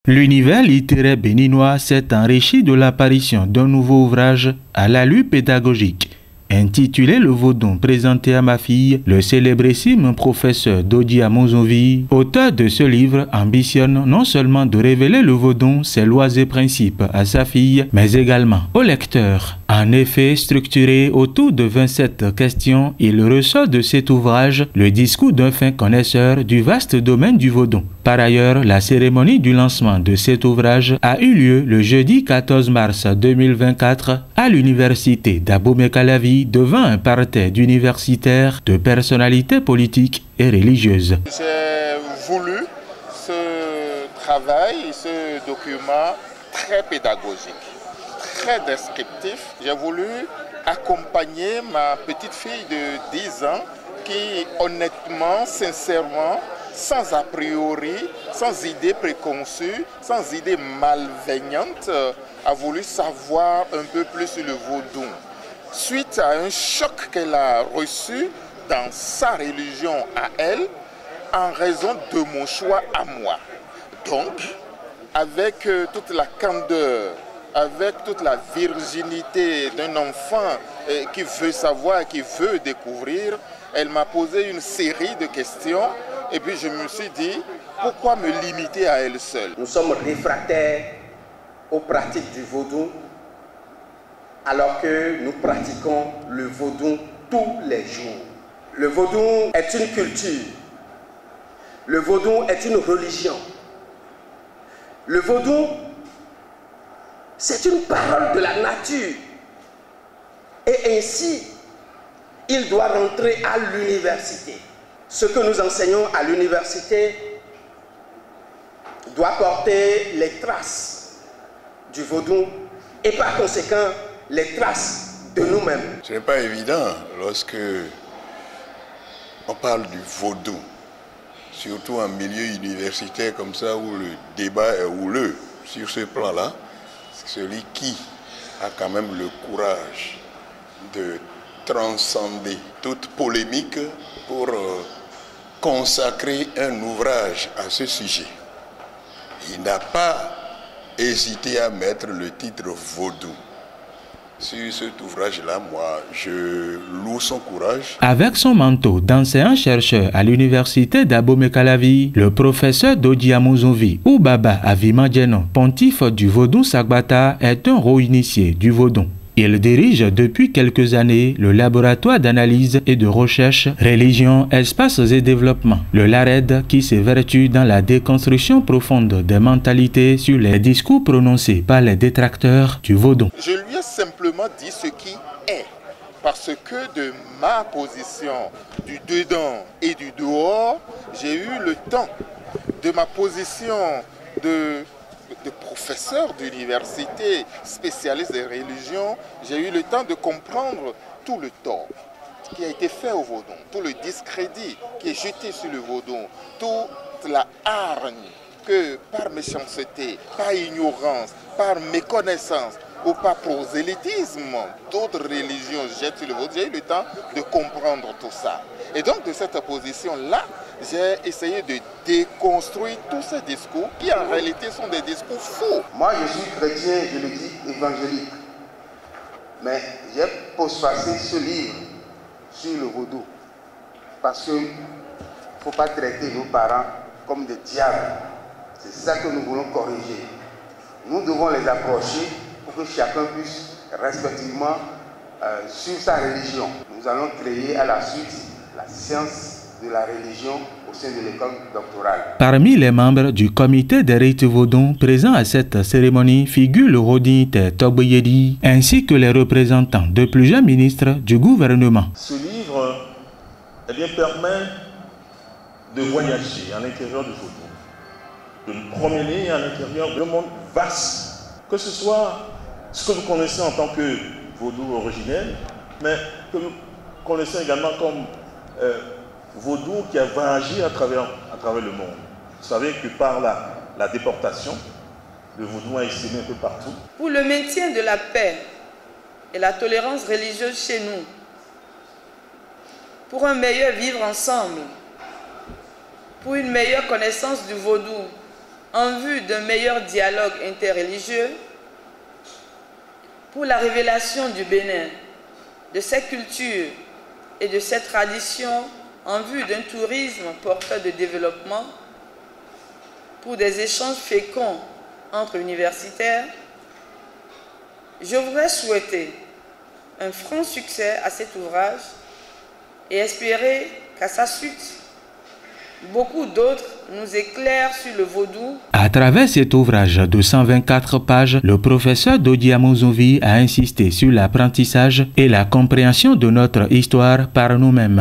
L'univers littéraire béninois s'est enrichi de l'apparition d'un nouveau ouvrage à l'allure pédagogique. Intitulé Le Vaudon, présenté à ma fille, le célébrissime professeur Dodi Amonzovi, auteur de ce livre, ambitionne non seulement de révéler le Vaudon, ses lois et principes à sa fille, mais également au lecteur. En effet, structuré autour de 27 questions, il ressort de cet ouvrage le discours d'un fin connaisseur du vaste domaine du Vaudon. Par ailleurs, la cérémonie du lancement de cet ouvrage a eu lieu le jeudi 14 mars 2024 à l'université d'Abomey-Calavi devant un parterre d'universitaires, de personnalités politiques et religieuses. J'ai voulu ce travail, ce document très pédagogique, très descriptif. J'ai voulu accompagner ma petite fille de 10 ans qui, honnêtement, sincèrement, sans a priori, sans idée préconçue, sans idée malveillante, a voulu savoir un peu plus sur le vaudou. Suite à un choc qu'elle a reçu dans sa religion à elle, en raison de mon choix à moi. Donc, avec toute la candeur, avec toute la virginité d'un enfant qui veut savoir, qui veut découvrir, elle m'a posé une série de questions et puis je me suis dit, pourquoi me limiter à elle seule? Nous sommes réfractaires aux pratiques du vaudou alors que nous pratiquons le vaudou tous les jours. Le vaudou est une culture, le vaudou est une religion. Le vaudou, c'est une parole de la nature. Et ainsi, il doit rentrer à l'université. Ce que nous enseignons à l'université doit porter les traces du vaudou et par conséquent les traces de nous-mêmes. Ce n'est pas évident lorsque on parle du vaudou, surtout en milieu universitaire comme ça où le débat est houleux. Sur ce plan-là, celui qui a quand même le courage de transcender toute polémique pour consacrer un ouvrage à ce sujet. Il n'a pas hésité à mettre le titre vaudou. Sur cet ouvrage-là, moi, je loue son courage. Avec son manteau d'enseignant-chercheur à l'université d'Abomey-Calavi, le professeur Dodi Amonzovi ou Baba Avimadjeno, pontife du Vaudou Sagbata, est un haut initié du Vaudon. Il dirige depuis quelques années le laboratoire d'analyse et de recherche Religion, Espaces et Développement, le LARED, qui s'évertue dans la déconstruction profonde des mentalités sur les discours prononcés par les détracteurs du Vaudon. Je lui ai simplement dit ce qui est, parce que de ma position du dedans et du dehors, j'ai eu le temps de ma position de professeur d'université, spécialiste des religions, j'ai eu le temps de comprendre tout le tort qui a été fait au vaudon, tout le discrédit qui est jeté sur le vaudon, toute la hargne que par méchanceté, par ignorance, par méconnaissance ou par prosélytisme, d'autres religions jettent sur le vaudon. J'ai eu le temps de comprendre tout ça. Et donc de cette position-là, j'ai essayé de déconstruire tous ces discours qui en réalité sont des discours faux. Moi je suis chrétien, je le dis, évangélique. Mais j'ai postfacé ce livre sur le vaudou. Parce qu'il ne faut pas traiter nos parents comme des diables. C'est ça que nous voulons corriger. Nous devons les approcher pour que chacun puisse respectivement suivre sa religion. Nous allons créer à la suite la science de la religion au sein de l'école doctorale. Parmi les membres du comité des rites vaudons présents à cette cérémonie figure le Rodinitaire Togboyedi ainsi que les représentants de plusieurs ministres du gouvernement. Ce livre permet de voyager à l'intérieur du vaudou, de nous promener à l'intérieur d'un monde vaste, que ce soit ce que vous connaissez en tant que vaudou originel, mais que nous connaissons également comme vaudou qui a voyagé à travers le monde. Vous savez que par la déportation, le vaudou a essaimé un peu partout. Pour le maintien de la paix et la tolérance religieuse chez nous, pour un meilleur vivre ensemble, pour une meilleure connaissance du vaudou en vue d'un meilleur dialogue interreligieux, pour la révélation du Bénin, de ses cultures et de ses traditions en vue d'un tourisme porteur de développement, pour des échanges féconds entre universitaires, je voudrais souhaiter un franc succès à cet ouvrage et espérer qu'à sa suite, beaucoup d'autres nous éclairent sur le vaudou. À travers cet ouvrage de 124 pages, le professeur Dodi Amozovi a insisté sur l'apprentissage et la compréhension de notre histoire par nous-mêmes.